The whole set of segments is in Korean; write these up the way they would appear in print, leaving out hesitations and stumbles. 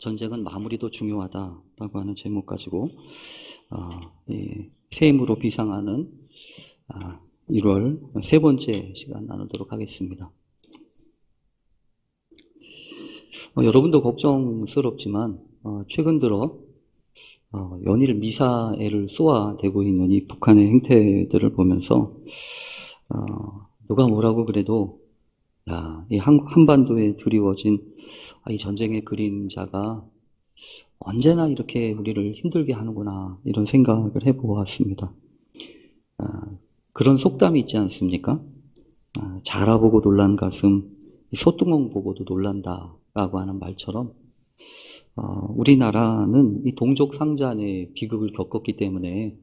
전쟁은 마무리도 중요하다라고 하는 제목 가지고 새 힘으로 비상하는 1월 세 번째 시간 나누도록 하겠습니다. 여러분도 걱정스럽지만 최근 들어 연일 미사일을 쏘아대고 있는 이 북한의 행태들을 보면서 누가 뭐라고 그래도 이 한반도에 드리워진 이 전쟁의 그림자가 언제나 이렇게 우리를 힘들게 하는구나, 이런 생각을 해보았습니다. 그런 속담이 있지 않습니까? 자라보고 놀란 가슴, 소뚜껑 보고도 놀란다 라고 하는 말처럼 우리나라는 이 동족 상잔의 비극을 겪었기 때문에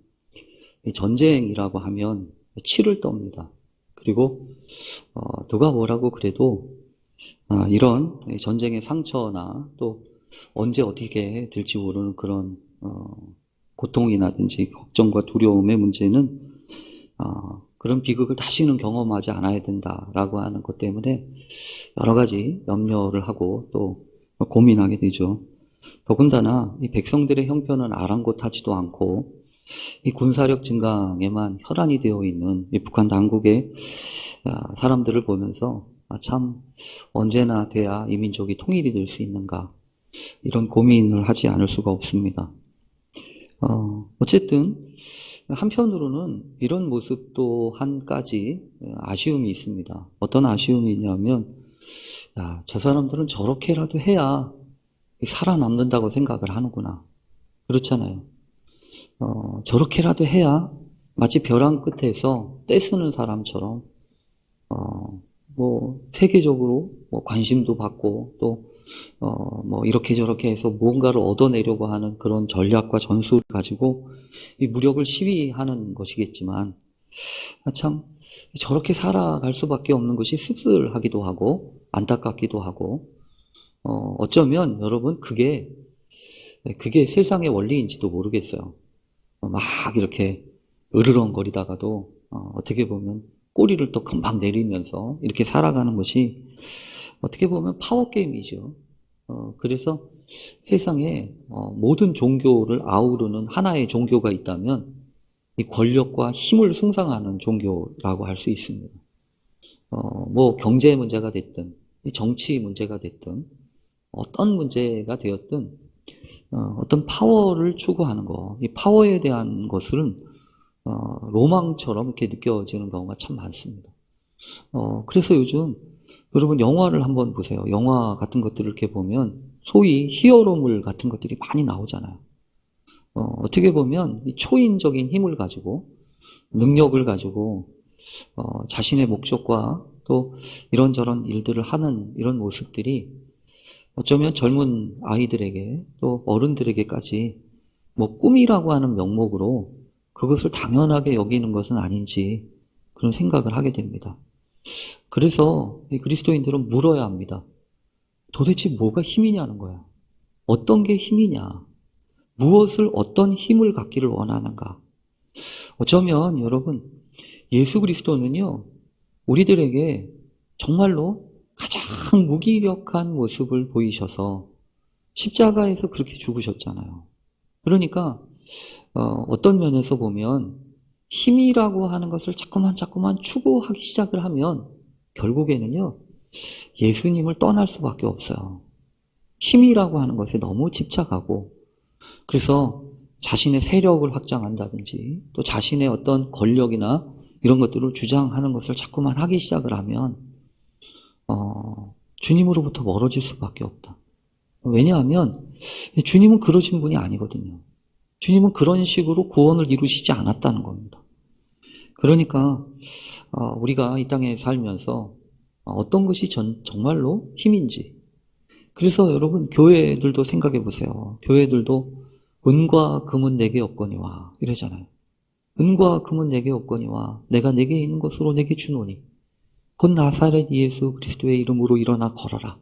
이 전쟁이라고 하면 치를 떱니다. 그리고 누가 뭐라고 그래도 이런 전쟁의 상처나 또 언제 어떻게 될지 모르는 그런 고통이라든지 걱정과 두려움의 문제는 그런 비극을 다시는 경험하지 않아야 된다라고 하는 것 때문에 여러 가지 염려를 하고 또 고민하게 되죠. 더군다나 이 백성들의 형편은 아랑곳하지도 않고 이 군사력 증강에만 혈안이 되어 있는 이 북한 당국의 사람들을 보면서 참 언제나 돼야 이 민족이 통일이 될 수 있는가, 이런 고민을 하지 않을 수가 없습니다. 어쨌든 한편으로는 이런 모습 또한까지 아쉬움이 있습니다. 어떤 아쉬움이 있냐면 저 사람들은 저렇게라도 해야 살아남는다고 생각을 하는구나. 그렇잖아요. 저렇게라도 해야 마치 벼랑 끝에서 떼쓰는 사람처럼 세계적으로 관심도 받고 또 이렇게 저렇게 해서 무언가를 얻어내려고 하는 그런 전략과 전술을 가지고 이 무력을 시위하는 것이겠지만 참 저렇게 살아갈 수밖에 없는 것이 씁쓸하기도 하고 안타깝기도 하고 어쩌면 여러분 그게 세상의 원리인지도 모르겠어요. 막 이렇게 으르렁거리다가도 어떻게 보면 꼬리를 또 금방 내리면서 이렇게 살아가는 것이 어떻게 보면 파워게임이죠. 그래서 세상에 모든 종교를 아우르는 하나의 종교가 있다면 이 권력과 힘을 숭상하는 종교라고 할 수 있습니다. 경제 문제가 됐든 이 정치 문제가 됐든 어떤 문제가 되었든 어떤 파워를 추구하는 거, 이 파워에 대한 것은 로망처럼 이렇게 느껴지는 경우가 참 많습니다. 그래서 요즘 여러분 영화를 한번 보세요. 영화 같은 것들을 이렇게 보면 소위 히어로물 같은 것들이 많이 나오잖아요. 어떻게 보면 이 초인적인 힘을 가지고 능력을 가지고 자신의 목적과 또 이런저런 일들을 하는 이런 모습들이 어쩌면 젊은 아이들에게 또 어른들에게까지 꿈이라고 하는 명목으로 그것을 당연하게 여기는 것은 아닌지 그런 생각을 하게 됩니다. 그래서 이 그리스도인들은 물어야 합니다. 도대체 뭐가 힘이냐는 거야. 어떤 게 힘이냐. 무엇을 어떤 힘을 갖기를 원하는가. 어쩌면 여러분 예수 그리스도는요 우리들에게 정말로 가장 무기력한 모습을 보이셔서 십자가에서 그렇게 죽으셨잖아요. 그러니까 어떤 면에서 보면 힘이라고 하는 것을 자꾸만 추구하기 시작을 하면 결국에는요 예수님을 떠날 수밖에 없어요. 힘이라고 하는 것에 너무 집착하고 그래서 자신의 세력을 확장한다든지 또 자신의 어떤 권력이나 이런 것들을 주장하는 것을 자꾸만 하기 시작을 하면 주님으로부터 멀어질 수밖에 없다. 왜냐하면 주님은 그러신 분이 아니거든요. 주님은 그런 식으로 구원을 이루시지 않았다는 겁니다. 그러니까 우리가 이 땅에 살면서 어떤 것이 정말로 힘인지, 그래서 여러분 교회들도 생각해 보세요. 교회들도 은과 금은 내게 없거니와 이러잖아요. 은과 금은 내게 없거니와 내가 내게 있는 것으로 내게 주노니 곧 나사렛 예수 그리스도의 이름으로 일어나 걸어라.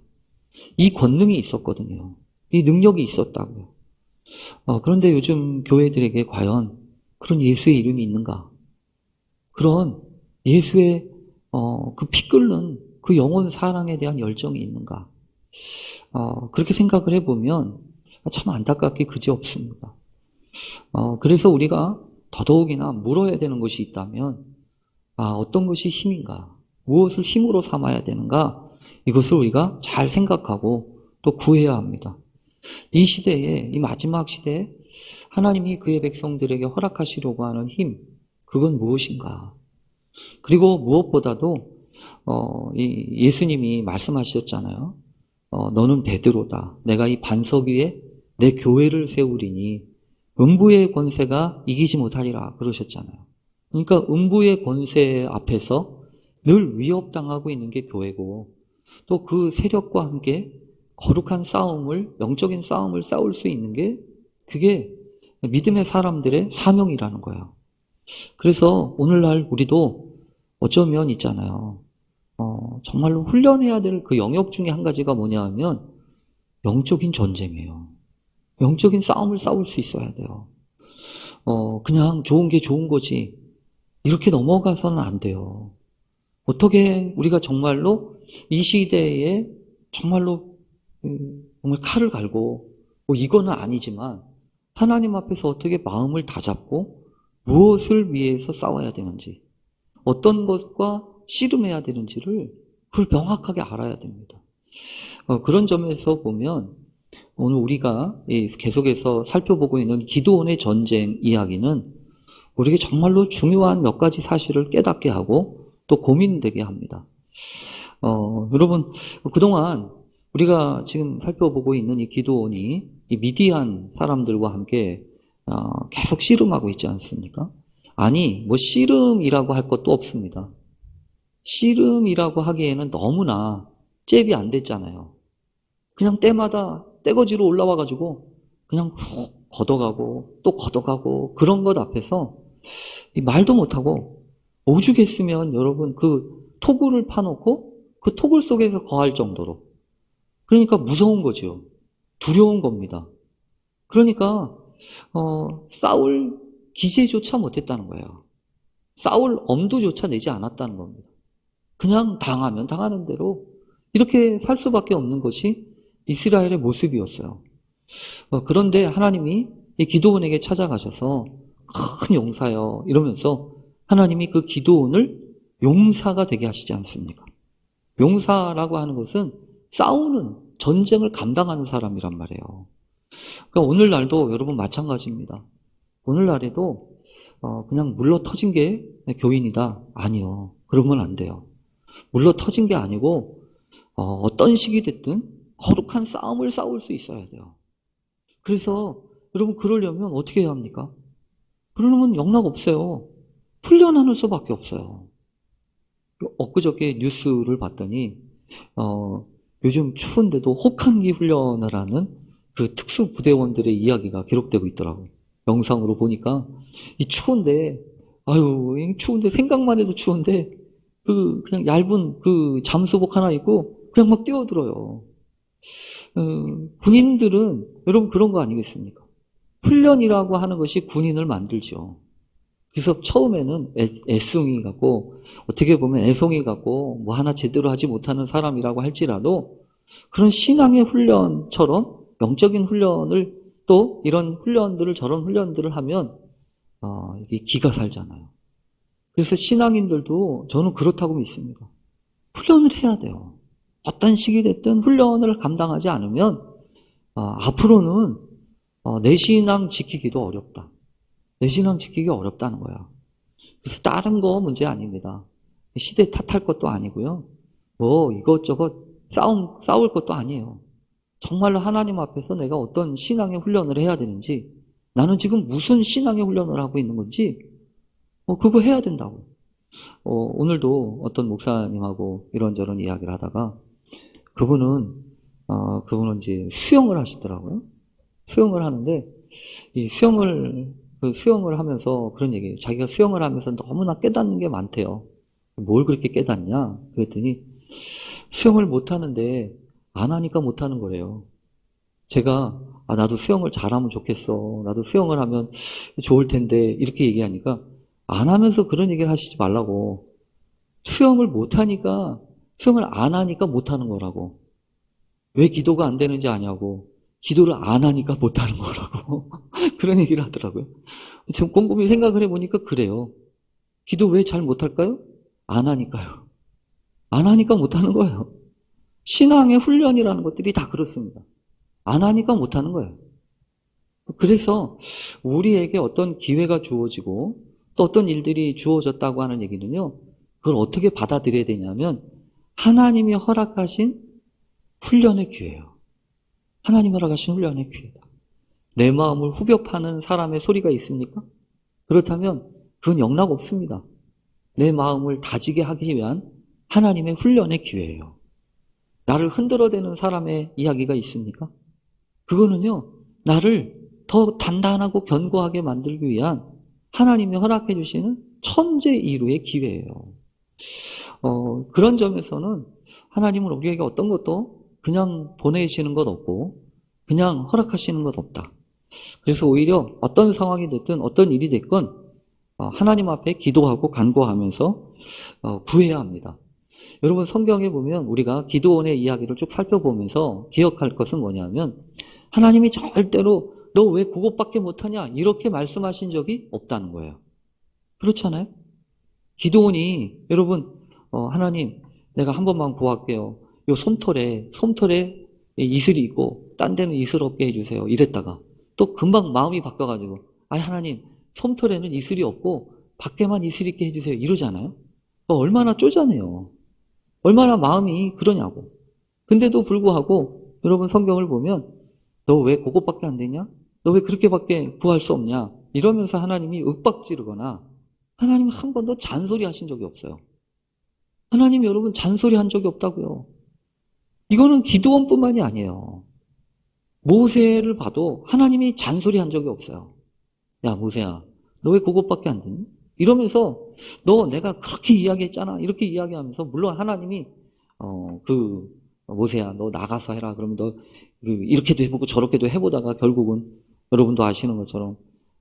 이 권능이 있었거든요. 이 능력이 있었다고요. 그런데 요즘 교회들에게 과연 그런 예수의 이름이 있는가? 그런 예수의 그 피 끓는 그 영혼 사랑에 대한 열정이 있는가? 그렇게 생각을 해보면 참 안타깝게 그지없습니다. 그래서 우리가 더더욱이나 물어야 되는 것이 있다면, 어떤 것이 힘인가? 무엇을 힘으로 삼아야 되는가? 이것을 우리가 잘 생각하고 또 구해야 합니다. 이 시대에, 이 마지막 시대에 하나님이 그의 백성들에게 허락하시려고 하는 힘, 그건 무엇인가? 그리고 무엇보다도 예수님이 말씀하셨잖아요. 너는 베드로다. 내가 이 반석 위에 내 교회를 세우리니 음부의 권세가 이기지 못하리라 그러셨잖아요. 그러니까 음부의 권세 앞에서 늘 위협당하고 있는 게 교회고, 또 그 세력과 함께 거룩한 싸움을, 영적인 싸움을 싸울 수 있는 게 그게 믿음의 사람들의 사명이라는 거예요. 그래서 오늘날 우리도 어쩌면 있잖아요. 정말로 훈련해야 될 그 영역 중에 한 가지가 뭐냐 하면 영적인 전쟁이에요. 영적인 싸움을 싸울 수 있어야 돼요. 그냥 좋은 게 좋은 거지, 이렇게 넘어가서는 안 돼요. 어떻게 우리가 정말로 이 시대에 정말로 정말 칼을 갈고, 뭐 이거는 아니지만 하나님 앞에서 어떻게 마음을 다잡고 무엇을 위해서 싸워야 되는지, 어떤 것과 씨름해야 되는지를 그걸 명확하게 알아야 됩니다. 그런 점에서 보면 오늘 우리가 계속해서 살펴보고 있는 기드온의 전쟁 이야기는 우리에게 정말로 중요한 몇 가지 사실을 깨닫게 하고 또 고민되게 합니다. 여러분, 그동안 우리가 지금 살펴보고 있는 이 기드온이 이 미디안 사람들과 함께 계속 씨름하고 있지 않습니까? 아니, 뭐 씨름이라고 할 것도 없습니다. 씨름이라고 하기에는 너무나 잽이 안 됐잖아요. 그냥 때마다 떼거지로 올라와가지고 그냥 훅 걷어가고 또 걷어가고, 그런 것 앞에서 말도 못하고 오죽했으면 여러분 그 토굴을 파놓고 그 토굴 속에서 거할 정도로, 그러니까 무서운 거죠. 두려운 겁니다. 그러니까 싸울 기세조차 못했다는 거예요. 싸울 엄두조차 내지 않았다는 겁니다. 그냥 당하면 당하는 대로 이렇게 살 수밖에 없는 것이 이스라엘의 모습이었어요. 그런데 하나님이 이 기드온에게 찾아가셔서 큰 용사여 이러면서 하나님이 그 기드온을 용사가 되게 하시지 않습니까? 용사라고 하는 것은 싸우는, 전쟁을 감당하는 사람이란 말이에요. 그러니까 오늘날도 여러분 마찬가지입니다. 오늘날에도 그냥 물러 터진 게 교인이다? 아니요. 그러면 안 돼요. 물러 터진 게 아니고 어떤 식이 됐든 거룩한 싸움을 싸울 수 있어야 돼요. 그래서 여러분 그러려면 어떻게 해야 합니까? 그러려면 영락 없어요. 훈련하는 수밖에 없어요. 엊그저께 뉴스를 봤더니 요즘 추운데도 혹한기 훈련을 하는 그 특수부대원들의 이야기가 기록되고 있더라고요. 영상으로 보니까 이 추운데, 추운데 생각만 해도 추운데 그냥 얇은 그 잠수복 하나 입고 그냥 막 뛰어들어요. 군인들은 여러분 그런 거 아니겠습니까? 훈련이라고 하는 것이 군인을 만들죠. 그래서 처음에는 애송이 같고, 어떻게 보면 애송이 같고 뭐 하나 제대로 하지 못하는 사람이라고 할지라도 그런 신앙의 훈련처럼 영적인 훈련을, 또 이런 훈련들을, 저런 훈련들을 하면 이게 기가 살잖아요. 그래서 신앙인들도 저는 그렇다고 믿습니다. 훈련을 해야 돼요. 어떤 식이 됐든 훈련을 감당하지 않으면 앞으로는 내 신앙 지키기도 어렵다. 내 신앙 지키기 어렵다는 거야. 그래서 다른 거 문제 아닙니다. 시대 탓할 것도 아니고요. 뭐 이것저것 싸울 것도 아니에요. 정말로 하나님 앞에서 내가 어떤 신앙의 훈련을 해야 되는지, 나는 지금 무슨 신앙의 훈련을 하고 있는 건지 그거 해야 된다고. 오늘도 어떤 목사님하고 이런저런 이야기를 하다가 그분은 이제 수영을 하시더라고요. 수영을 하는데 이 수영을 하면서 그런 얘기예요. 자기가 수영을 하면서 너무나 깨닫는 게 많대요. 뭘 그렇게 깨닫냐? 그랬더니 수영을 못 하는데 안 하니까 못 하는 거래요. 제가 나도 수영을 잘하면 좋겠어. 나도 수영을 하면 좋을 텐데 이렇게 얘기하니까 안 하면서 그런 얘기를 하시지 말라고. 수영을 못 하니까, 수영을 안 하니까 못 하는 거라고. 왜 기도가 안 되는지 아냐고. 기도를 안 하니까 못하는 거라고 그런 얘기를 하더라고요. 지금 곰곰이 생각을 해보니까 그래요. 기도 왜 잘 못할까요? 안 하니까요. 안 하니까 못하는 거예요. 신앙의 훈련이라는 것들이 다 그렇습니다. 안 하니까 못하는 거예요. 그래서 우리에게 어떤 기회가 주어지고 또 어떤 일들이 주어졌다고 하는 얘기는요, 그걸 어떻게 받아들여야 되냐면 하나님이 허락하신 훈련의 기회예요. 하나님이 허락하신 훈련의 기회다. 내 마음을 후벼 파는 사람의 소리가 있습니까? 그렇다면 그건 영락 없습니다. 내 마음을 다지게 하기 위한 하나님의 훈련의 기회예요. 나를 흔들어대는 사람의 이야기가 있습니까? 그거는요, 나를 더 단단하고 견고하게 만들기 위한 하나님이 허락해 주시는 천재 이루의 기회예요. 그런 점에서는 하나님은 우리에게 어떤 것도 그냥 보내시는 것 없고 그냥 허락하시는 것 없다. 그래서 오히려 어떤 상황이 됐든 어떤 일이 됐건 하나님 앞에 기도하고 간구하면서 구해야 합니다. 여러분 성경에 보면 우리가 기도원의 이야기를 쭉 살펴보면서 기억할 것은 뭐냐면 하나님이 절대로 너 왜 그것밖에 못하냐 이렇게 말씀하신 적이 없다는 거예요. 그렇잖아요? 기도원이 여러분 하나님 내가 한 번만 구할게요. 요 솜털에 이슬이 있고 딴 데는 이슬 없게 해주세요. 이랬다가 또 금방 마음이 바뀌어가지고 아니 하나님 솜털에는 이슬이 없고 밖에만 이슬 있게 해주세요. 이러잖아요. 얼마나 쪼잔해요. 얼마나 마음이 그러냐고. 근데도 불구하고 여러분 성경을 보면 너 왜 그것밖에 안 되냐? 너 왜 그렇게밖에 구할 수 없냐? 이러면서 하나님이 윽박지르거나 하나님이 한 번도 잔소리 하신 적이 없어요. 하나님 여러분 잔소리 한 적이 없다고요. 이거는 기도원뿐만이 아니에요. 모세를 봐도 하나님이 잔소리 한 적이 없어요. 야 모세야 너 왜 그것밖에 안 되니? 이러면서 너 내가 그렇게 이야기했잖아. 이렇게 이야기하면서 물론 하나님이 모세야 너 나가서 해라. 그러면 너 이렇게도 해보고 저렇게도 해보다가 결국은 여러분도 아시는 것처럼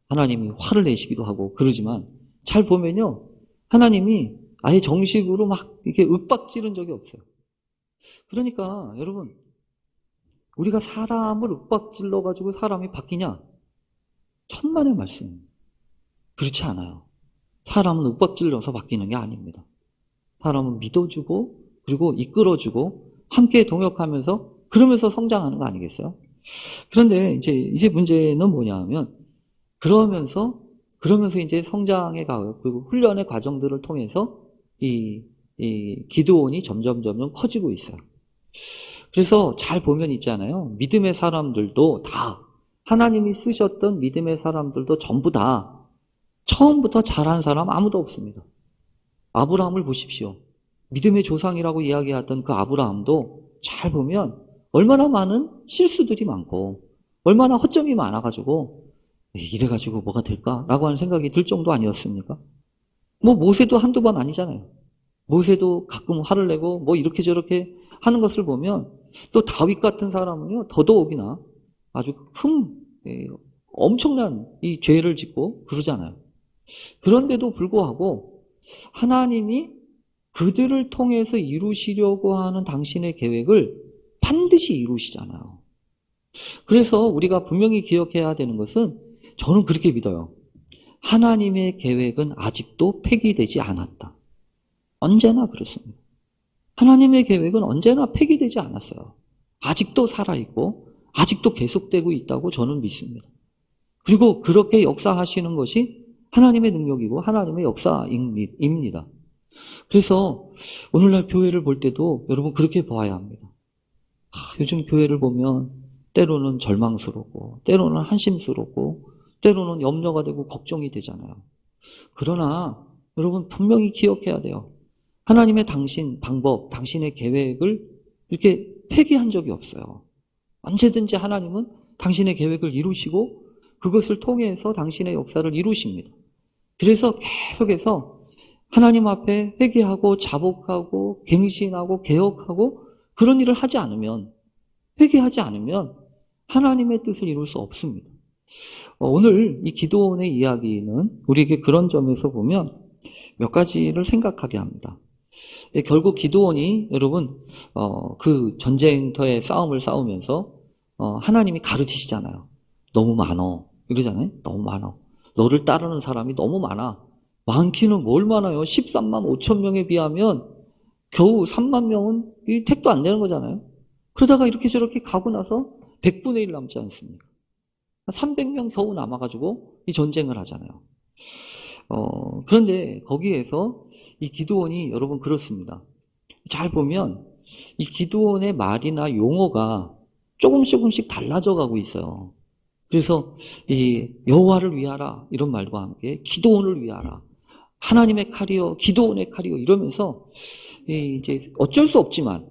하나님이 화를 내시기도 하고 그러지만 잘 보면요 하나님이 아예 정식으로 막 이렇게 윽박지른 적이 없어요. 그러니까 여러분 우리가 사람을 윽박질러 가지고 사람이 바뀌냐? 천만의 말씀. 그렇지 않아요. 사람은 윽박질러서 바뀌는 게 아닙니다. 사람은 믿어주고 그리고 이끌어주고 함께 동역하면서 그러면서 성장하는 거 아니겠어요? 그런데 이제 문제는 뭐냐 하면 그러면서 이제 성장의 과정 그리고 훈련의 과정들을 통해서 이 기드온이 점점 커지고 있어요. 그래서 잘 보면 있잖아요. 믿음의 사람들도 다 하나님이 쓰셨던 믿음의 사람들도 전부 다 처음부터 잘한 사람 아무도 없습니다. 아브라함을 보십시오. 믿음의 조상이라고 이야기하던 그 아브라함도 잘 보면 얼마나 많은 실수들이 많고 얼마나 허점이 많아가지고 이래가지고 뭐가 될까라고 하는 생각이 들 정도 아니었습니까? 모세도 한두 번 아니잖아요. 모세도 가끔 화를 내고 이렇게 저렇게 하는 것을 보면 또 다윗 같은 사람은요 더더욱이나 아주 엄청난 이 죄를 짓고 그러잖아요. 그런데도 불구하고 하나님이 그들을 통해서 이루시려고 하는 당신의 계획을 반드시 이루시잖아요. 그래서 우리가 분명히 기억해야 되는 것은 저는 그렇게 믿어요. 하나님의 계획은 아직도 폐기되지 않았다. 언제나 그렇습니다. 하나님의 계획은 언제나 폐기되지 않았어요. 아직도 살아있고 아직도 계속되고 있다고 저는 믿습니다. 그리고 그렇게 역사하시는 것이 하나님의 능력이고 하나님의 역사입니다. 그래서 오늘날 교회를 볼 때도 여러분 그렇게 봐야 합니다. 요즘 교회를 보면 때로는 절망스럽고 때로는 한심스럽고 때로는 염려가 되고 걱정이 되잖아요. 그러나 여러분 분명히 기억해야 돼요. 하나님의 방법, 당신의 계획을 이렇게 폐기한 적이 없어요. 언제든지 하나님은 당신의 계획을 이루시고 그것을 통해서 당신의 역사를 이루십니다. 그래서 계속해서 하나님 앞에 회개하고 자복하고 갱신하고 개혁하고 그런 일을 하지 않으면 회개하지 않으면 하나님의 뜻을 이룰 수 없습니다. 오늘 이 기도원의 이야기는 우리에게 그런 점에서 보면 몇 가지를 생각하게 합니다. 결국 기도원이 여러분 그 전쟁터의 싸움을 싸우면서 하나님이 가르치시잖아요. 너무 많어. 이러잖아요. 너무 많어. 너를 따르는 사람이 너무 많아. 많기는 뭘 많아요. 13만 5천 명에 비하면 겨우 3만 명은 이 택도 안 되는 거잖아요. 그러다가 이렇게 저렇게 가고 나서 100분의 1 남지 않습니까? 300명 겨우 남아가지고 이 전쟁을 하잖아요. 그런데 거기에서 이 기드온이 여러분 그렇습니다. 잘 보면 이 기드온의 말이나 용어가 조금씩 달라져 가고 있어요. 그래서 이 여호와를 위하라 이런 말과 함께 기드온을 위하라. 하나님의 칼이요, 기드온의 칼이요 이러면서 이제 어쩔 수 없지만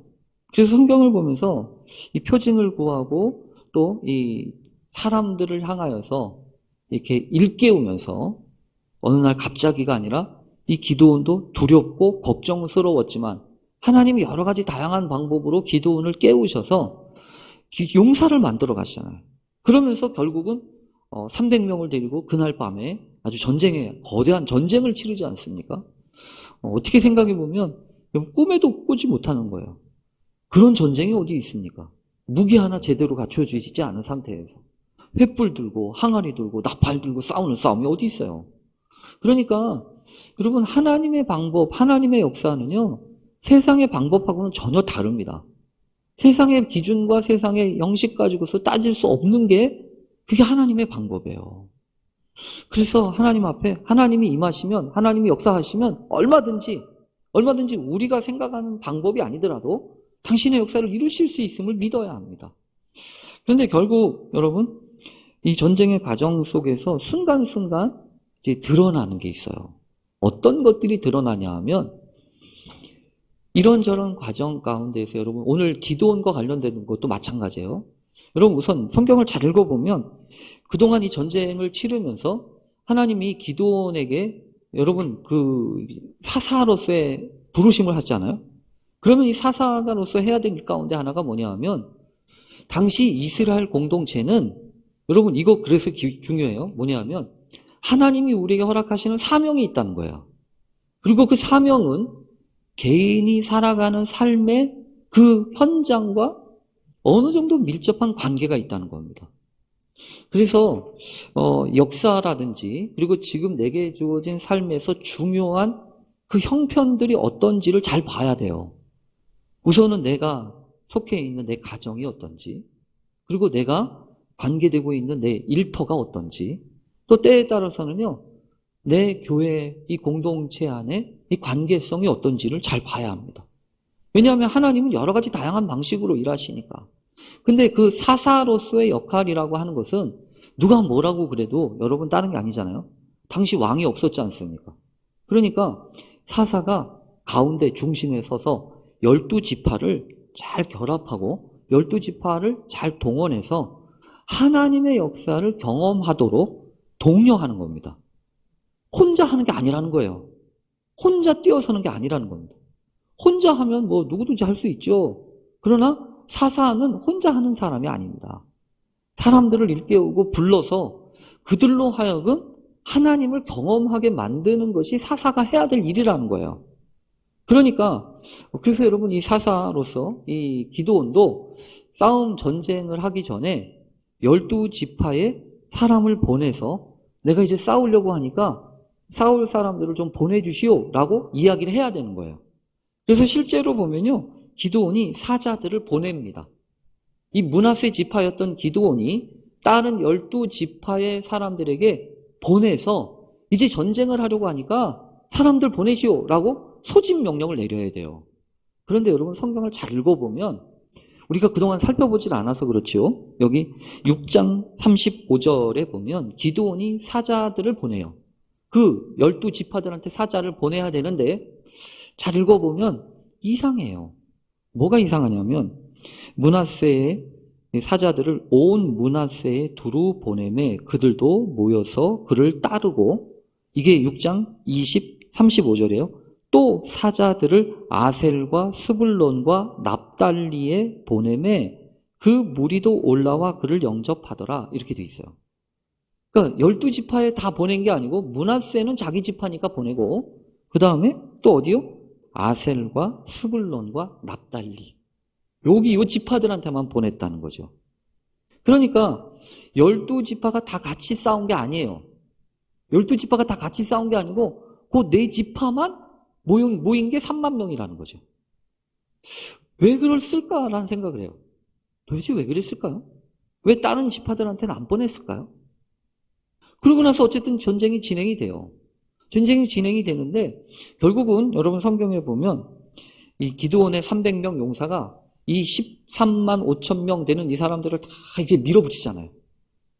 그래서 성경을 보면서 이 표징을 구하고 또 이 사람들을 향하여서 이렇게 일깨우면서 어느 날 갑자기가 아니라 이 기드온도 두렵고 걱정스러웠지만 하나님이 여러 가지 다양한 방법으로 기드온을 깨우셔서 용사를 만들어 가시잖아요. 그러면서 결국은 300명을 데리고 그날 밤에 아주 거대한 전쟁을 치르지 않습니까? 어떻게 생각해 보면 꿈에도 꾸지 못하는 거예요. 그런 전쟁이 어디 있습니까? 무기 하나 제대로 갖춰지지 않은 상태에서 횃불 들고 항아리 들고 나팔 들고 싸우는 싸움이 어디 있어요? 그러니까 여러분 하나님의 방법, 하나님의 역사는요 세상의 방법하고는 전혀 다릅니다. 세상의 기준과 세상의 형식 가지고서 따질 수 없는 게 그게 하나님의 방법이에요. 그래서 하나님 앞에 하나님이 임하시면 하나님이 역사하시면 얼마든지 우리가 생각하는 방법이 아니더라도 당신의 역사를 이루실 수 있음을 믿어야 합니다. 그런데 결국 여러분 이 전쟁의 과정 속에서 순간순간 이제 드러나는 게 있어요. 어떤 것들이 드러나냐 하면 이런저런 과정 가운데서 여러분 오늘 기드온과 관련된 것도 마찬가지예요. 여러분 우선 성경을 잘 읽어보면 그동안 이 전쟁을 치르면서 하나님이 기드온에게 여러분 그 사사로서의 부르심을 하잖아요. 그러면 이 사사로서 해야 될 일 가운데 하나가 뭐냐 하면 당시 이스라엘 공동체는 여러분 이거 그래서 중요해요. 뭐냐 하면 하나님이 우리에게 허락하시는 사명이 있다는 거예요. 그리고 그 사명은 개인이 살아가는 삶의 그 현장과 어느 정도 밀접한 관계가 있다는 겁니다. 그래서 역사라든지 그리고 지금 내게 주어진 삶에서 중요한 그 형편들이 어떤지를 잘 봐야 돼요. 우선은 내가 속해 있는 내 가정이 어떤지, 그리고 내가 관계되고 있는 내 일터가 어떤지, 또 때에 따라서는요 내 교회 이 공동체 안에 이 관계성이 어떤지를 잘 봐야 합니다. 왜냐하면 하나님은 여러 가지 다양한 방식으로 일하시니까. 근데 그 사사로서의 역할이라고 하는 것은 누가 뭐라고 그래도 여러분 다른 게 아니잖아요. 당시 왕이 없었지 않습니까? 그러니까 사사가 가운데 중심에 서서 12지파를 잘 결합하고 12지파를 잘 동원해서 하나님의 역사를 경험하도록 독려하는 겁니다. 혼자 하는 게 아니라는 거예요. 혼자 뛰어서는 게 아니라는 겁니다. 혼자 하면 뭐 누구든지 할 수 있죠. 그러나 사사는 혼자 하는 사람이 아닙니다. 사람들을 일깨우고 불러서 그들로 하여금 하나님을 경험하게 만드는 것이 사사가 해야 될 일이라는 거예요. 그러니까 그래서 여러분 이 사사로서 이 기드온도 전쟁을 하기 전에 12지파의 사람을 보내서 내가 이제 싸우려고 하니까 싸울 사람들을 좀 보내주시오 라고 이야기를 해야 되는 거예요. 그래서 실제로 보면요 기드온이 사자들을 보냅니다. 이 므낫세 지파였던 기드온이 다른 12지파의 사람들에게 보내서 이제 전쟁을 하려고 하니까 사람들 보내시오 라고 소집 명령을 내려야 돼요. 그런데 여러분 성경을 잘 읽어보면 우리가 그동안 살펴보질 않아서 그렇지요. 여기 6장 35절에 보면 기드온이 사자들을 보내요. 그 12지파들한테 사자를 보내야 되는데 잘 읽어보면 이상해요. 뭐가 이상하냐면 므낫세의 사자들을 온 므낫세에 두루 보내매 그들도 모여서 그를 따르고 이게 6장 35절이에요. 또 사자들을 아셀과 스불론과 납달리에 보내매 그 무리도 올라와 그를 영접하더라 이렇게 돼 있어요. 그러니까 12지파에 다 보낸 게 아니고 므낫세는 자기 지파니까 보내고 그 다음에 또 어디요? 아셀과 스불론과 납달리 여기 이 지파들한테만 보냈다는 거죠. 그러니까 12지파가 다 같이 싸운 게 아니에요. 12지파가 다 같이 싸운 게 아니고 그 4지파만 모인 게 3만 명이라는 거죠. 왜 그랬을까라는 생각을 해요. 도대체 왜 그랬을까요? 왜 다른 지파들한테는 안 보냈을까요? 그러고 나서 어쨌든 전쟁이 진행이 돼요. 전쟁이 진행이 되는데 결국은 여러분 성경에 보면 이 기드온의 300명 용사가 이 13만 5천 명 되는 이 사람들을 다 이제 밀어붙이잖아요.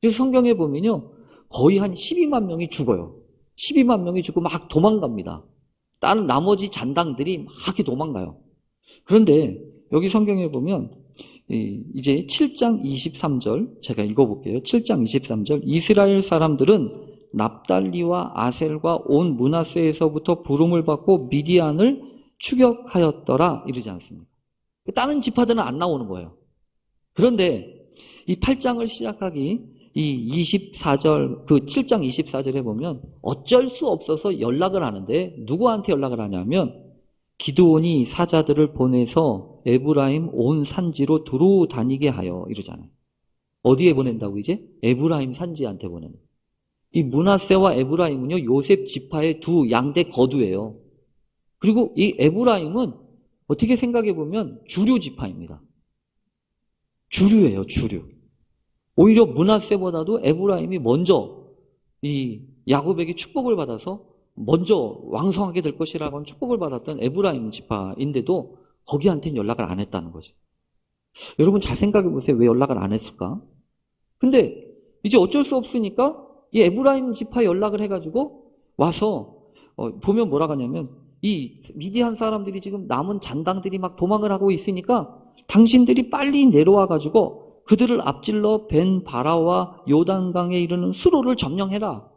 그래서 성경에 보면요. 거의 한 12만 명이 죽어요. 12만 명이 죽고 막 도망갑니다. 다른 나머지 잔당들이 막 이렇게 도망가요. 그런데 여기 성경에 보면 이제 7장 23절 제가 읽어볼게요. 7장 23절 이스라엘 사람들은 납달리와 아셀과 온 므낫세에서부터 부름을 받고 미디안을 추격하였더라 이러지 않습니까? 다른 지파들은 안 나오는 거예요. 그런데 이 8장을 시작하기 이 24절 그 7장 24절에 보면 어쩔 수 없어서 연락을 하는데 누구한테 연락을 하냐면 기드온이 사자들을 보내서 에브라임 온 산지로 두루 다니게 하여 이러잖아요. 어디에 보낸다고 이제? 에브라임 산지한테 보내는. 이 므낫세와 에브라임은요 요셉 지파의 두 양대 거두예요. 그리고 이 에브라임은 어떻게 생각해 보면 주류 지파입니다. 주류예요, 주류. 오히려 므낫세보다도 에브라임이 먼저 이 야곱에게 축복을 받아서 먼저 왕성하게 될 것이라고 하는 축복을 받았던 에브라임 지파인데도 거기한테는 연락을 안 했다는 거죠. 여러분 잘 생각해 보세요. 왜 연락을 안 했을까? 근데 이제 어쩔 수 없으니까 이 에브라임 지파에 연락을 해가지고 와서 보면 뭐라고 하냐면 이 미디안 사람들이 지금 남은 잔당들이 막 도망을 하고 있으니까 당신들이 빨리 내려와가지고 그들을 앞질러 벤 바라와 요단강에 이르는 수로를 점령해라.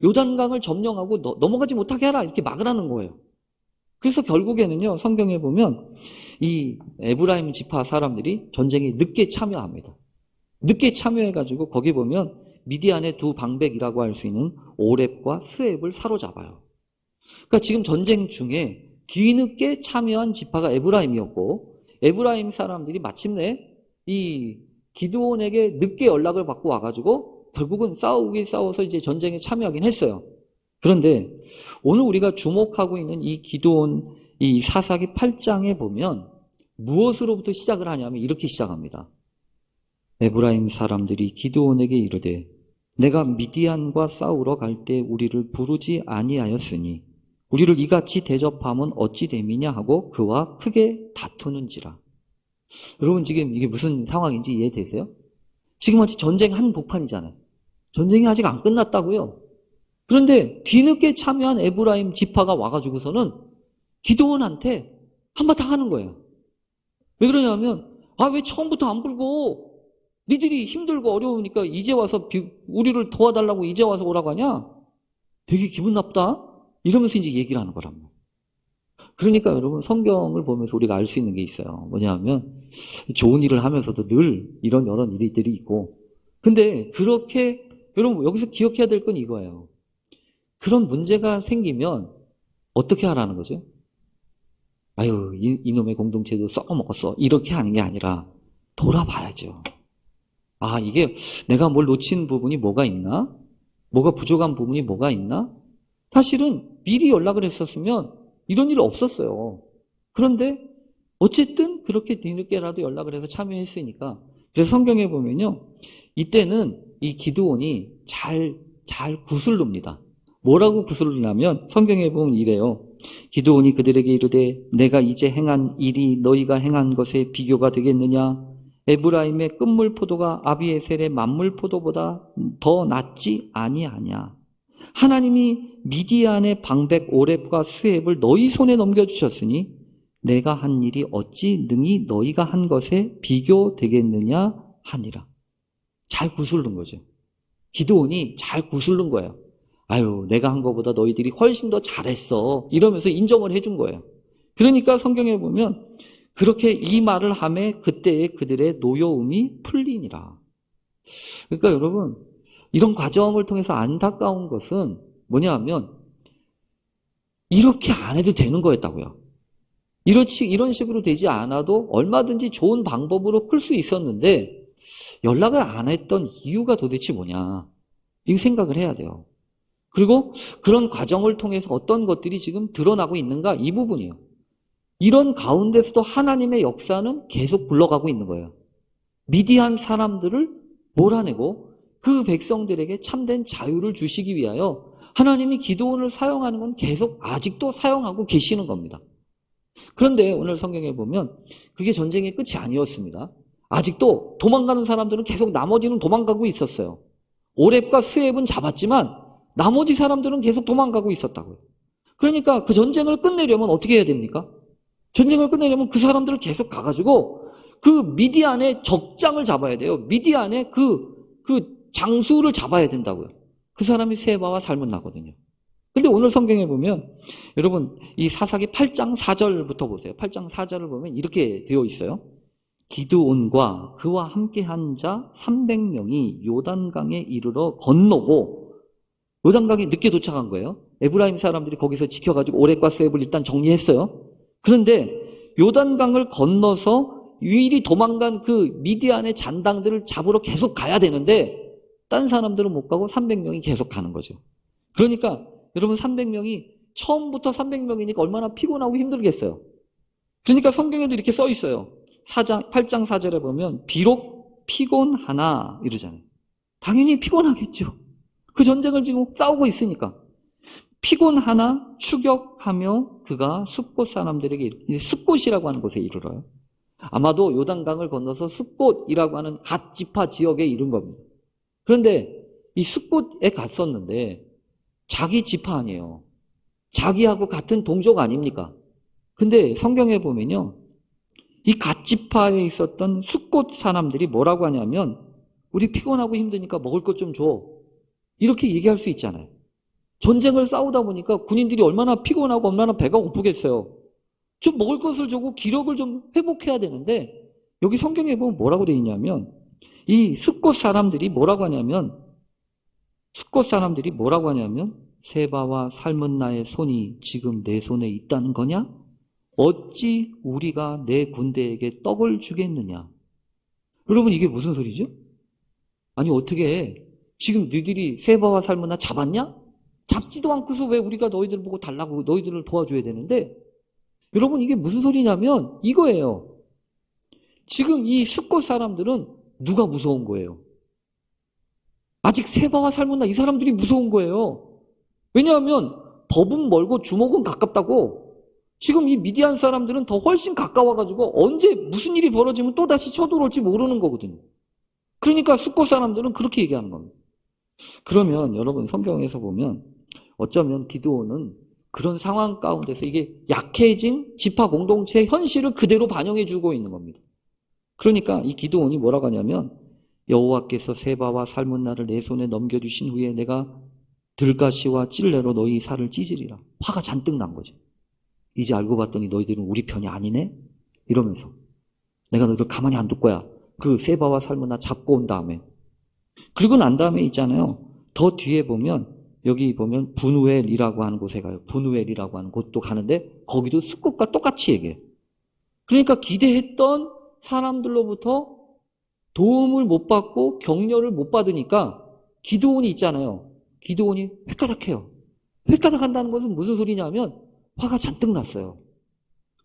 요단강을 점령하고 넘어가지 못하게 하라. 이렇게 막을 하는 거예요. 그래서 결국에는요, 성경에 보면 이 에브라임 지파 사람들이 전쟁에 늦게 참여합니다. 늦게 참여해가지고 거기 보면 미디안의 두 방백이라고 할 수 있는 오렙과 스앱을 사로잡아요. 그러니까 지금 전쟁 중에 뒤늦게 참여한 지파가 에브라임이었고 에브라임 사람들이 마침내 이 기드온에게 늦게 연락을 받고 와가지고 결국은 싸워서 이제 전쟁에 참여하긴 했어요. 그런데 오늘 우리가 주목하고 있는 이 기드온 이 사사기 8장에 보면 무엇으로부터 시작을 하냐면 이렇게 시작합니다. 에브라임 사람들이 기드온에게 이르되 내가 미디안과 싸우러 갈 때 우리를 부르지 아니하였으니 우리를 이같이 대접함은 어찌 됨이냐 하고 그와 크게 다투는지라. 여러분 지금 이게 무슨 상황인지 이해되세요? 지금 아직 전쟁 한복판이잖아요. 전쟁이 아직 안 끝났다고요. 그런데 뒤늦게 참여한 에브라임 지파가 와가지고서는 기드온한테 한바탕 하는 거예요. 왜 그러냐면 왜 처음부터 안 불고 니들이 힘들고 어려우니까 이제 와서 우리를 도와달라고 이제 와서 오라고 하냐? 되게 기분 나쁘다? 이러면서 이제 얘기를 하는 거란 말이에요. 그러니까 여러분 성경을 보면서 우리가 알 수 있는 게 있어요. 뭐냐면 좋은 일을 하면서도 늘 이런 여러 일들이 있고 근데 그렇게 여러분 여기서 기억해야 될 건 이거예요. 그런 문제가 생기면 어떻게 하라는 거죠? 아유 이놈의 공동체도 썩어먹었어 이렇게 하는 게 아니라 돌아봐야죠. 이게 내가 뭘 놓친 부분이 뭐가 있나? 뭐가 부족한 부분이 뭐가 있나? 사실은 미리 연락을 했었으면 이런 일 없었어요. 그런데 어쨌든 그렇게 뒤늦게라도 연락을 해서 참여했으니까 그래서 성경에 보면요. 이때는 이 기드온이 잘 구슬릅니다. 뭐라고 구슬르냐면 성경에 보면 이래요. 기드온이 그들에게 이르되 내가 이제 행한 일이 너희가 행한 것에 비교가 되겠느냐? 에브라임의 끝물 포도가 아비에셀의 만물 포도보다 더 낫지 아니하냐? 하나님이 미디안의 방백 오렙과 스앱을 너희 손에 넘겨주셨으니 내가 한 일이 어찌 능히 너희가 한 것에 비교되겠느냐 하니라. 잘 구슬른 거죠. 기드온이 잘 구슬른 거예요. 내가 한 것보다 너희들이 훨씬 더 잘했어. 이러면서 인정을 해준 거예요. 그러니까 성경에 보면 그렇게 이 말을 하매 그때에 그들의 노여움이 풀리니라. 그러니까 여러분 이런 과정을 통해서 안타까운 것은 뭐냐 하면 이렇게 안 해도 되는 거였다고요. 이런 식으로 되지 않아도 얼마든지 좋은 방법으로 끌 수 있었는데 연락을 안 했던 이유가 도대체 뭐냐? 이 생각을 해야 돼요. 그리고 그런 과정을 통해서 어떤 것들이 지금 드러나고 있는가? 이 부분이에요. 이런 가운데서도 하나님의 역사는 계속 굴러가고 있는 거예요. 미디안 사람들을 몰아내고 그 백성들에게 참된 자유를 주시기 위하여 하나님이 기드온을 사용하는 건 계속 아직도 사용하고 계시는 겁니다. 그런데 오늘 성경에 보면 그게 전쟁의 끝이 아니었습니다. 아직도 도망가는 사람들은 계속 나머지는 도망가고 있었어요. 오렙과 스웹은 잡았지만 나머지 사람들은 계속 도망가고 있었다고요. 그러니까 그 전쟁을 끝내려면 어떻게 해야 됩니까? 전쟁을 끝내려면 그 사람들을 계속 가가지고 그 미디안의 적장을 잡아야 돼요. 미디안의 그 장수를 잡아야 된다고요. 그 사람이 세바와 살문나거든요. 근데 오늘 성경에 보면 여러분 이 사사기 8장 4절부터 보세요. 8장 4절을 보면 이렇게 되어 있어요. 기드온과 그와 함께한 자 300명이 요단강에 이르러 건너고, 요단강에 늦게 도착한 거예요. 에브라임 사람들이 거기서 지켜가지고 오렙과 스웹을 일단 정리했어요. 그런데 요단강을 건너서 유일히 도망간 그 미디안의 잔당들을 잡으러 계속 가야 되는데 딴 사람들은 못 가고 300명이 계속 가는 거죠. 그러니까 여러분 300명이 처음부터 300명이니까 얼마나 피곤하고 힘들겠어요. 그러니까 성경에도 이렇게 써 있어요. 8장 4절에 보면 비록 피곤하나 이러잖아요. 당연히 피곤하겠죠. 그 전쟁을 지금 싸우고 있으니까. 피곤하나 추격하며 그가 숫곳 사람들에게, 숫곳이라고 하는 곳에 이르러요. 아마도 요단강을 건너서 숫곳이라고 하는 갓 지파 지역에 이른 겁니다. 그런데 이 숫곳에 갔었는데 자기 지파 아니에요. 자기하고 같은 동족 아닙니까? 근데 성경에 보면요, 이 갓 지파에 있었던 숫곳 사람들이 뭐라고 하냐면 우리 피곤하고 힘드니까 먹을 것 좀 줘, 이렇게 얘기할 수 있잖아요. 전쟁을 싸우다 보니까 군인들이 얼마나 피곤하고 얼마나 배가 고프겠어요. 좀 먹을 것을 주고 기력을 좀 회복해야 되는데 여기 성경에 보면 뭐라고 되어 있냐면 이 숫곳 사람들이 뭐라고 하냐면 세바와 살문나의 손이 지금 내 손에 있다는 거냐? 어찌 우리가 내 군대에게 떡을 주겠느냐? 여러분 이게 무슨 소리죠? 아니 어떻게 지금 너희들이 세바와 살문나 잡았냐? 잡지도 않고서 왜 우리가 너희들 보고 달라고 너희들을 도와줘야 되는데, 여러분 이게 무슨 소리냐면 이거예요. 지금 이 숫곳 사람들은 누가 무서운 거예요? 아직 세바와 살문나 이 사람들이 무서운 거예요. 왜냐하면 법은 멀고 주먹은 가깝다고. 지금 이 미디안 사람들은 더 훨씬 가까워가지고 언제 무슨 일이 벌어지면 또다시 쳐들어올지 모르는 거거든요. 그러니까 숫곳 사람들은 그렇게 얘기하는 겁니다. 그러면 여러분 성경에서 보면 어쩌면 기드온은 그런 상황 가운데서 이게 약해진 지파 공동체의 현실을 그대로 반영해주고 있는 겁니다. 그러니까 이 기드온이 뭐라고 하냐면 여호와께서 세바와 살문나를 내 손에 넘겨주신 후에 내가 들가시와 찔레로 너희 살을 찢으리라. 화가 잔뜩 난 거죠. 이제 알고 봤더니 너희들은 우리 편이 아니네? 이러면서 내가 너희들 가만히 안 둘 거야. 그 세바와 살문나 잡고 온 다음에. 그리고 난 다음에 있잖아요. 더 뒤에 보면 여기 보면 분우엘이라고 하는 곳에 가요. 분우엘이라고 하는 곳도 가는데 거기도 숫곳과 똑같이 얘기해요. 그러니까 기대했던 사람들로부터 도움을 못 받고 격려를 못 받으니까 기드온이 있잖아요. 기드온이 획가닥해요. 획가닥한다는 것은 무슨 소리냐면 화가 잔뜩 났어요.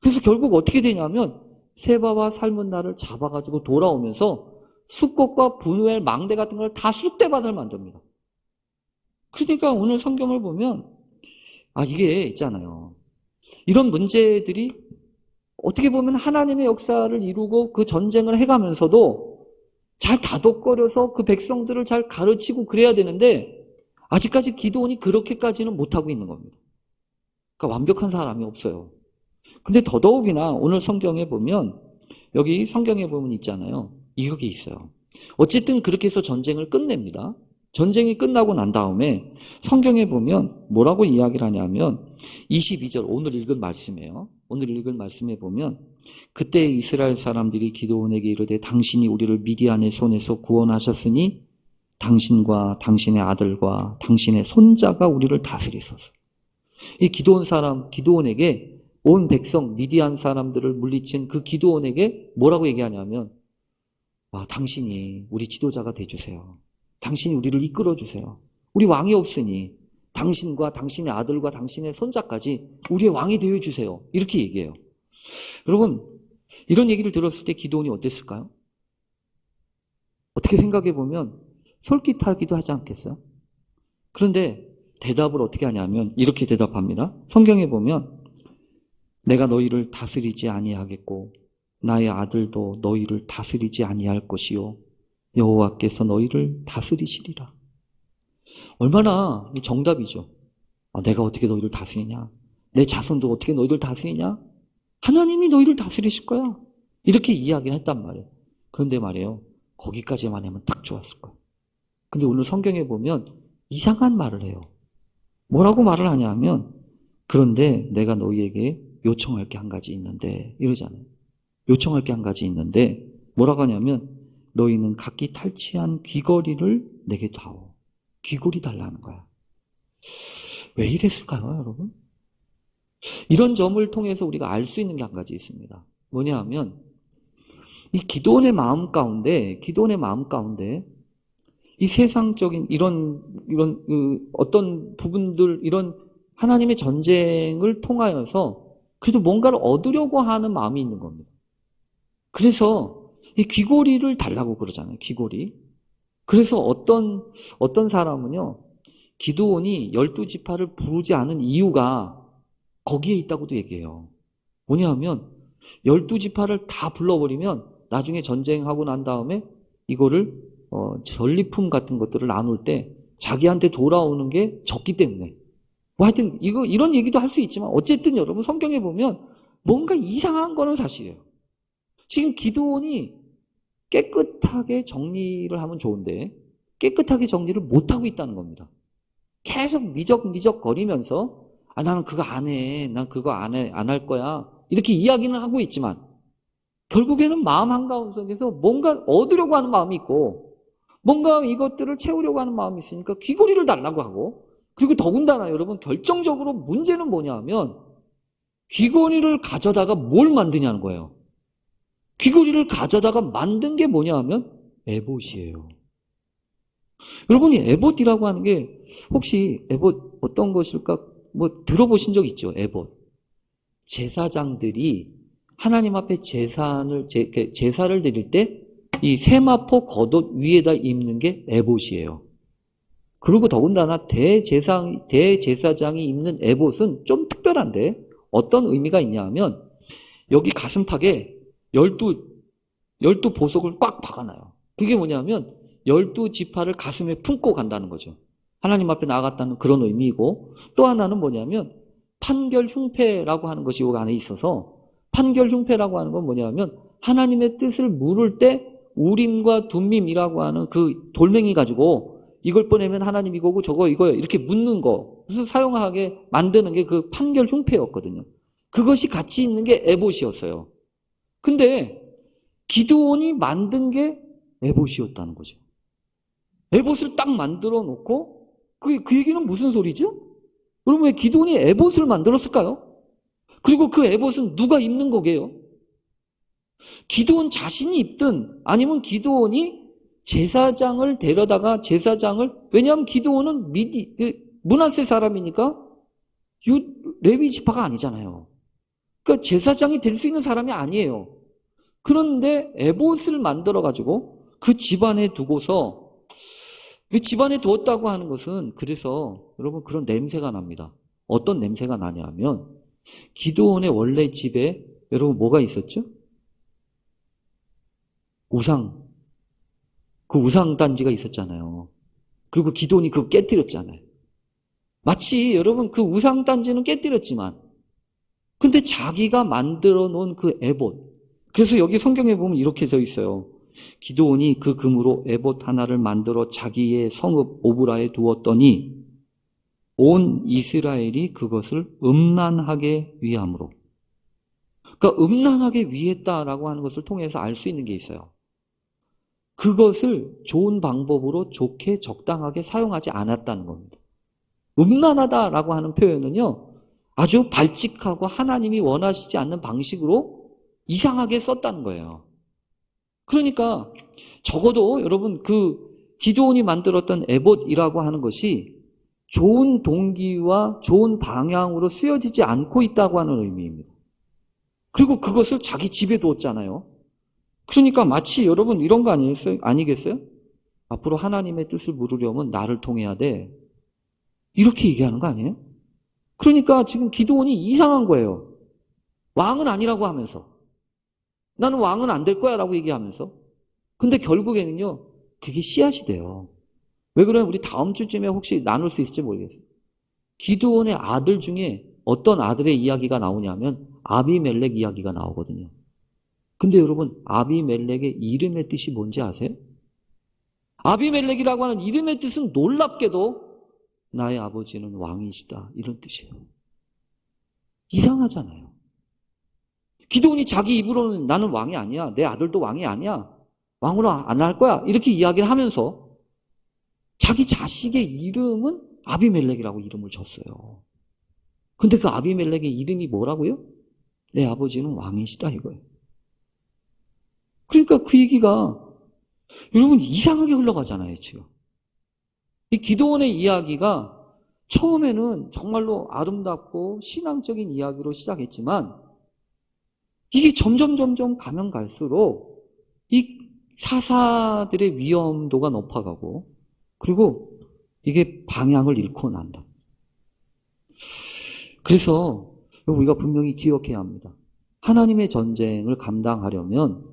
그래서 결국 어떻게 되냐면 세바와 살문나를 잡아가지고 돌아오면서 숫곳과 분우엘 망대 같은 걸 다 쑥대밭을 만듭니다. 그러니까 오늘 성경을 보면 이게 있잖아요. 이런 문제들이 어떻게 보면 하나님의 역사를 이루고 그 전쟁을 해가면서도 잘 다독거려서 그 백성들을 잘 가르치고 그래야 되는데 아직까지 기드온이 그렇게까지는 못하고 있는 겁니다. 그러니까 완벽한 사람이 없어요. 근데 더더욱이나 오늘 성경에 보면 여기 성경에 보면 있잖아요. 이게 있어요. 어쨌든 그렇게 해서 전쟁을 끝냅니다. 전쟁이 끝나고 난 다음에 성경에 보면 뭐라고 이야기를 하냐면 22절 오늘 읽은 말씀이에요. 오늘 읽은 말씀에 보면 그때 이스라엘 사람들이 기드온에게 이르되 당신이 우리를 미디안의 손에서 구원하셨으니 당신과 당신의 아들과 당신의 손자가 우리를 다스리소서. 이 기드온에게 온 백성 미디안 사람들을 물리친 그 기드온에게 뭐라고 얘기하냐면 당신이 우리 지도자가 돼주세요. 당신이 우리를 이끌어주세요. 우리 왕이 없으니 당신과 당신의 아들과 당신의 손자까지 우리의 왕이 되어주세요. 이렇게 얘기해요. 여러분, 이런 얘기를 들었을 때 기드온이 어땠을까요? 어떻게 생각해 보면 솔깃하기도 하지 않겠어요? 그런데 대답을 어떻게 하냐면 이렇게 대답합니다. 성경에 보면 내가 너희를 다스리지 아니하겠고 나의 아들도 너희를 다스리지 아니할 것이요 여호와께서 너희를 다스리시리라. 얼마나 정답이죠. 내가 어떻게 너희를 다스리냐? 내 자손도 어떻게 너희를 다스리냐? 하나님이 너희를 다스리실 거야. 이렇게 이야기를 했단 말이에요. 그런데 말이에요. 거기까지만 하면 딱 좋았을 거예요. 근데 오늘 성경에 보면 이상한 말을 해요. 뭐라고 말을 하냐면 그런데 내가 너희에게 요청할 게 한 가지 있는데 이러잖아요. 요청할 게 한 가지 있는데 뭐라고 하냐면 너희는 각기 탈취한 귀걸이를 내게 다오. 귀걸이 달라는 거야. 왜 이랬을까요, 여러분? 이런 점을 통해서 우리가 알 수 있는 게 한 가지 있습니다. 뭐냐 하면 이 기드온의 마음 가운데 이 세상적인 이런 어떤 부분들 이런 하나님의 전쟁을 통하여서 그래도 뭔가를 얻으려고 하는 마음이 있는 겁니다. 그래서 이 귀걸이를 달라고 그러잖아요. 귀걸이. 그래서 어떤 사람은요. 기드온이 12지파를 부르지 않은 이유가 거기에 있다고도 얘기해요. 뭐냐 하면 12지파를 다 불러버리면 나중에 전쟁하고 난 다음에 이거를 전리품 같은 것들을 나눌 때 자기한테 돌아오는 게 적기 때문에 하여튼 이런 얘기도 할 수 있지만 어쨌든 여러분 성경에 보면 뭔가 이상한 거는 사실이에요. 지금 기드온이 깨끗하게 정리를 하면 좋은데 깨끗하게 정리를 못하고 있다는 겁니다. 계속 미적미적 거리면서 나는 그거 안 해. 난 그거 안 할 거야. 이렇게 이야기는 하고 있지만 결국에는 마음 한가운데서 뭔가 얻으려고 하는 마음이 있고 뭔가 이것들을 채우려고 하는 마음이 있으니까 귀걸이를 달라고 하고 그리고 더군다나 여러분 결정적으로 문제는 뭐냐 하면 귀걸이를 가져다가 뭘 만드냐는 거예요. 귀걸이를 가져다가 만든 게 뭐냐 하면 에봇이에요. 여러분이 에봇이라고 하는 게 혹시 에봇 어떤 것일까 뭐 들어보신 적 있죠? 에봇. 제사장들이 하나님 앞에 제사를 드릴 때 이 세마포 겉옷 위에다 입는 게 에봇이에요. 그리고 더군다나 대제사장이 입는 에봇은 좀 특별한데 어떤 의미가 있냐 하면 여기 가슴팍에 12 보석을 꽉 박아놔요. 그게 뭐냐면 12지파를 가슴에 품고 간다는 거죠. 하나님 앞에 나아갔다는 그런 의미이고 또 하나는 뭐냐면 판결 흉패라고 하는 것이 여기 안에 있어서 판결 흉패라고 하는 건 뭐냐면 하나님의 뜻을 물을 때 우림과 둠밈이라고 하는 그 돌멩이 가지고 이걸 꺼내면 하나님 이거고 저거 이거요 이렇게 묻는 거 무슨 사용하게 만드는 게 그 판결 흉패였거든요. 그것이 같이 있는 게 에봇이었어요. 근데 기드온이 만든 게 에봇이었다는 거죠. 에봇을 딱 만들어 놓고 그 얘기는 무슨 소리죠? 그럼 왜 기드온이 에봇을 만들었을까요? 그리고 그 에봇은 누가 입는 거게요? 기드온 자신이 입든 아니면 기드온이 제사장을 데려다가 왜냐하면 기드온은 므낫세 사람이니까 레위 지파가 아니잖아요. 그러니까 제사장이 될 수 있는 사람이 아니에요. 그런데 에봇을 만들어가지고 그 집안에 두고서 집안에 두었다고 하는 것은 그래서 여러분 그런 냄새가 납니다. 어떤 냄새가 나냐 하면 기드온의 원래 집에 여러분 뭐가 있었죠? 그 우상 단지가 있었잖아요. 그리고 기드온이 그거 깨뜨렸잖아요. 마치 여러분 그 우상 단지는 깨뜨렸지만 근데 자기가 만들어 놓은 그 에봇 그래서 여기 성경에 보면 이렇게 써 있어요. 기드온이 그 금으로 에봇 하나를 만들어 자기의 성읍 오브라에 두었더니 온 이스라엘이 그것을 음란하게 위함으로 그러니까 음란하게 위했다라고 하는 것을 통해서 알 수 있는 게 있어요. 그것을 좋은 방법으로 좋게 적당하게 사용하지 않았다는 겁니다. 음란하다라고 하는 표현은요. 아주 발칙하고 하나님이 원하시지 않는 방식으로 이상하게 썼다는 거예요. 그러니까 적어도 여러분 그 기드온이 만들었던 에봇이라고 하는 것이 좋은 동기와 좋은 방향으로 쓰여지지 않고 있다고 하는 의미입니다. 그리고 그것을 자기 집에 두었잖아요. 그러니까 마치 여러분 이런 거 아니겠어요? 앞으로 하나님의 뜻을 물으려면 나를 통해야 돼. 이렇게 얘기하는 거 아니에요? 그러니까 지금 기드온이 이상한 거예요. 왕은 아니라고 하면서. 나는 왕은 안 될 거야 라고 얘기하면서. 근데 결국에는요, 그게 씨앗이 돼요. 왜 그러면 우리 다음 주쯤에 혹시 나눌 수 있을지 모르겠어요. 기드온의 아들 중에 어떤 아들의 이야기가 나오냐면 아비멜렉 이야기가 나오거든요. 근데 여러분, 아비멜렉의 이름의 뜻이 뭔지 아세요? 아비멜렉이라고 하는 이름의 뜻은 놀랍게도 나의 아버지는 왕이시다, 이런 뜻이에요. 이상하잖아요. 기드온이 자기 입으로는 나는 왕이 아니야, 내 아들도 왕이 아니야, 왕으로 안 할 거야, 이렇게 이야기를 하면서 자기 자식의 이름은 아비멜렉이라고 이름을 줬어요. 근데 그 아비멜렉의 이름이 뭐라고요? 내 아버지는 왕이시다, 이거예요. 그러니까 그 얘기가 여러분 이상하게 흘러가잖아요, 지금. 이 기드온의 이야기가 처음에는 정말로 아름답고 신앙적인 이야기로 시작했지만 이게 점점 가면 갈수록 이 사사들의 위험도가 높아가고 그리고 이게 방향을 잃고 난다. 그래서 우리가 분명히 기억해야 합니다. 하나님의 전쟁을 감당하려면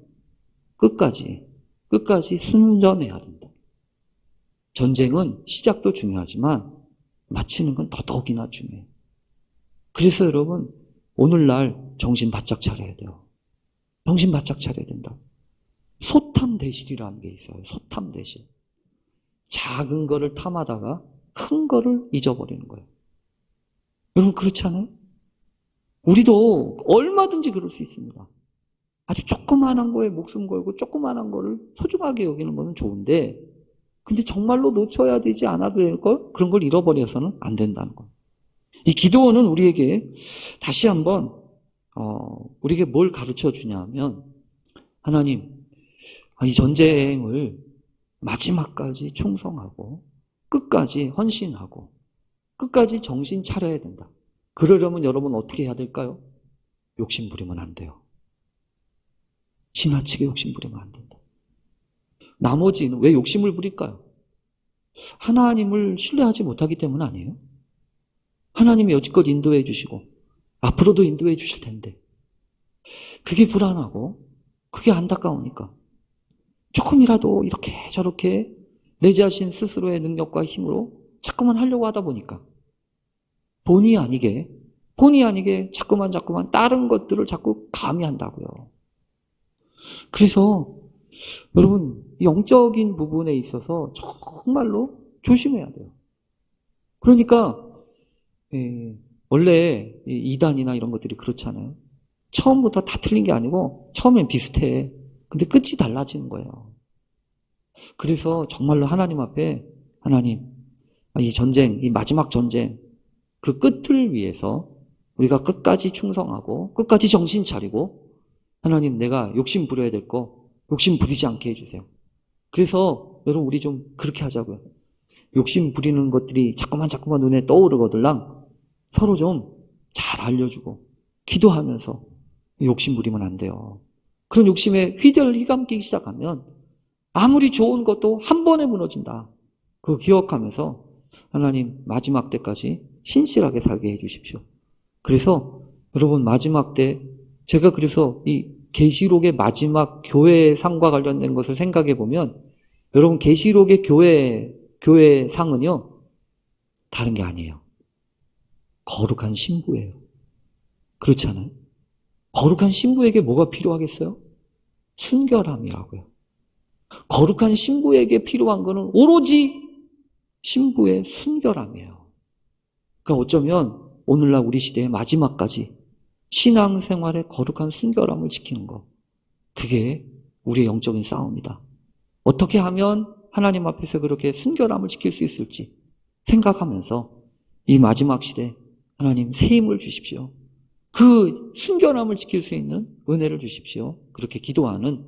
끝까지 순전해야 된다. 전쟁은 시작도 중요하지만 마치는 건 더더욱이나 중요해요. 그래서 여러분 오늘날 정신 바짝 차려야 돼요. 정신 바짝 차려야 된다. 소탐대실이라는 게 있어요. 소탐대실. 작은 거를 탐하다가 큰 거를 잊어버리는 거예요. 여러분 그렇지 않아요? 우리도 얼마든지 그럴 수 있습니다. 아주 조그만한 거에 목숨 걸고 조그만한 거를 소중하게 여기는 거는 좋은데 근데 정말로 놓쳐야 되지 않아도 될 걸? 그런 걸 잃어버려서는 안 된다는 거예요. 이 기도원은 우리에게 다시 한번 우리에게 뭘 가르쳐 주냐면 하나님 이 전쟁을 마지막까지 충성하고 끝까지 헌신하고 끝까지 정신 차려야 된다. 그러려면 여러분 어떻게 해야 될까요? 욕심 부리면 안 돼요. 지나치게 욕심 부리면 안 된다. 나머지는 왜 욕심을 부릴까요? 하나님을 신뢰하지 못하기 때문 아니에요? 하나님이 여지껏 인도해 주시고 앞으로도 인도해 주실 텐데 그게 불안하고 그게 안타까우니까 조금이라도 이렇게 저렇게 내 자신 스스로의 능력과 힘으로 자꾸만 하려고 하다 보니까 본의 아니게 자꾸만 다른 것들을 자꾸 가미한다고요. 그래서 여러분 영적인 부분에 있어서 정말로 조심해야 돼요. 그러니까 원래 이단이나 이런 것들이 그렇잖아요. 처음부터 다 틀린 게 아니고 처음엔 비슷해. 근데 끝이 달라지는 거예요. 그래서 정말로 하나님 앞에 하나님 이 전쟁, 이 마지막 전쟁 그 끝을 위해서 우리가 끝까지 충성하고 끝까지 정신 차리고 하나님 내가 욕심 부려야 될 거 욕심 부리지 않게 해주세요. 그래서 여러분 우리 좀 그렇게 하자고요. 욕심 부리는 것들이 자꾸만 눈에 떠오르거들랑 서로 좀 잘 알려주고 기도하면서 욕심 부리면 안 돼요. 그런 욕심에 휘감기 시작하면 아무리 좋은 것도 한 번에 무너진다. 그거 기억하면서 하나님 마지막 때까지 신실하게 살게 해주십시오. 그래서 여러분 마지막 때 제가 그래서 이 계시록의 마지막 교회상과 관련된 것을 생각해 보면 여러분 계시록의 교회상은요 다른 게 아니에요. 거룩한 신부예요. 그렇지 않아요? 거룩한 신부에게 뭐가 필요하겠어요? 순결함이라고요. 거룩한 신부에게 필요한 거는 오로지 신부의 순결함이에요. 그러니까 어쩌면 오늘날 우리 시대의 마지막까지 신앙생활의 거룩한 순결함을 지키는 것, 그게 우리의 영적인 싸움이다. 어떻게 하면 하나님 앞에서 그렇게 순결함을 지킬 수 있을지 생각하면서 이 마지막 시대 하나님 새 힘을 주십시오. 그 순결함을 지킬 수 있는 은혜를 주십시오. 그렇게 기도하는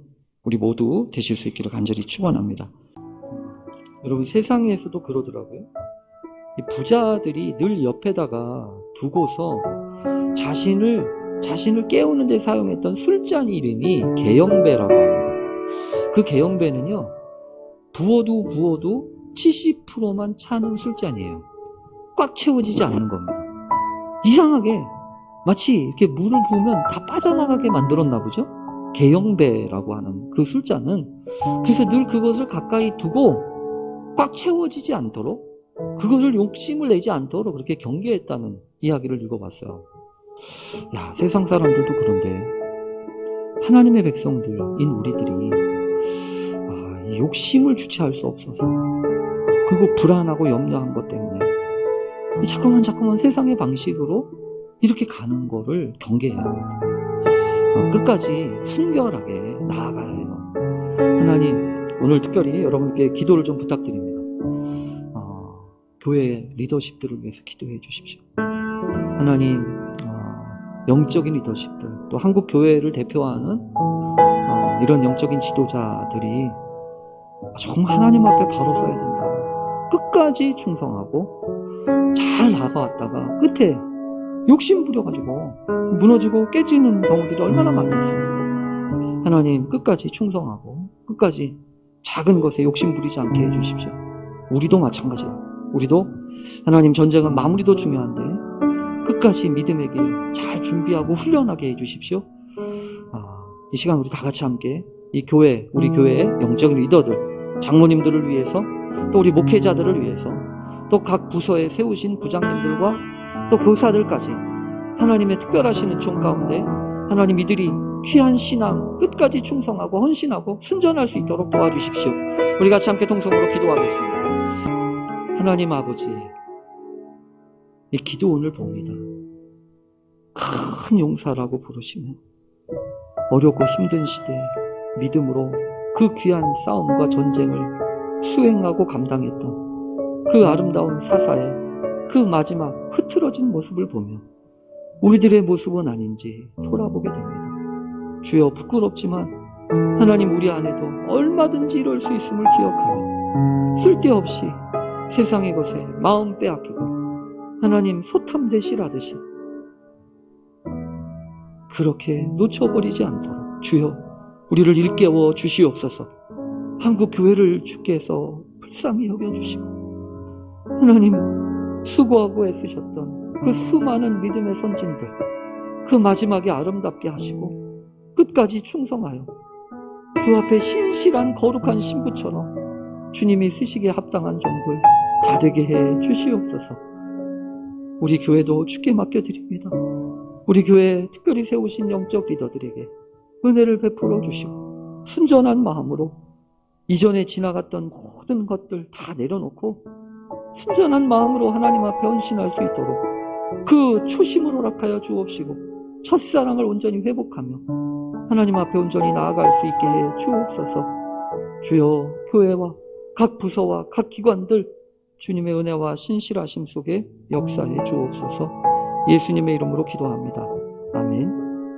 우리 모두 되실 수 있기를 간절히 축원합니다. 여러분, 세상에서도 그러더라고요. 이 부자들이 늘 옆에다가 두고서 자신을 깨우는 데 사용했던 술잔 이름이 개영배라고 합니다. 그 개영배는요, 부어도 70%만 차는 술잔이에요. 꽉 채워지지 않는 겁니다. 이상하게 마치 이렇게 물을 부으면 다 빠져나가게 만들었나 보죠? 개영배라고 하는 그 술잔은. 그래서 늘 그것을 가까이 두고 꽉 채워지지 않도록, 그것을 욕심을 내지 않도록 그렇게 경계했다는 이야기를 읽어봤어요. 야, 세상 사람들도 그런데 하나님의 백성들인 우리들이 이 욕심을 주체할 수 없어서, 그리고 불안하고 염려한 것 때문에 자꾸만 세상의 방식으로 이렇게 가는 거를 경계해야 합니다. 끝까지 순결하게 나아가야 해요. 하나님, 오늘 특별히 여러분께 기도를 좀 부탁드립니다. 교회 리더십들을 위해서 기도해 주십시오. 하나님, 영적인 리더십들, 또 한국 교회를 대표하는 이런 영적인 지도자들이 정말 하나님 앞에 바로 서야 된다. 끝까지 충성하고 잘 나가왔다가 끝에 욕심 부려가지고 무너지고 깨지는 경우들이 얼마나 많이 있습니까? 하나님, 끝까지 충성하고 끝까지 작은 것에 욕심 부리지 않게 해주십시오. 우리도 마찬가지예요. 우리도 하나님, 전쟁은 마무리도 중요한데 끝까지 믿음의 길 잘 준비하고 훈련하게 해주십시오. 이 시간 우리 다 같이 함께 이 교회, 우리 교회의 영적인 리더들, 장로님들을 위해서, 또 우리 목회자들을 위해서, 또 각 부서에 세우신 부장님들과 또 교사들까지 하나님의 특별하신 은총 가운데 하나님, 이들이 귀한 신앙 끝까지 충성하고 헌신하고 순전할 수 있도록 도와주십시오. 우리 같이 함께 통성으로 기도하겠습니다. 하나님 아버지, 이 기도원을 봅니다. 큰 용사라고 부르시며 어렵고 힘든 시대에 믿음으로 그 귀한 싸움과 전쟁을 수행하고 감당했던 그 아름다운 사사의 그 마지막 흐트러진 모습을 보며 우리들의 모습은 아닌지 돌아보게 됩니다. 주여, 부끄럽지만 하나님, 우리 안에도 얼마든지 이럴 수 있음을 기억하며 쓸데없이 세상의 것에 마음 빼앗기고 하나님, 소탐대실하듯이 그렇게 놓쳐버리지 않도록 주여, 우리를 일깨워 주시옵소서. 한국 교회를 주께서 불쌍히 여겨주시고 하나님, 수고하고 애쓰셨던 그 수많은 믿음의 선진들, 그 마지막에 아름답게 하시고 끝까지 충성하여 주 앞에 신실한 거룩한 신부처럼 주님이 쓰시기에 합당한 종들 다 되게 해 주시옵소서. 우리 교회도 주께 맡겨드립니다. 우리 교회에 특별히 세우신 영적 리더들에게 은혜를 베풀어 주시고 순전한 마음으로 이전에 지나갔던 모든 것들 다 내려놓고 순전한 마음으로 하나님 앞에 헌신할 수 있도록 그 초심을 허락하여 주옵시고 첫사랑을 온전히 회복하며 하나님 앞에 온전히 나아갈 수 있게 해 주옵소서. 주여, 교회와 각 부서와 각 기관들 주님의 은혜와 신실하심 속에 역사해 주옵소서. 예수님의 이름으로 기도합니다.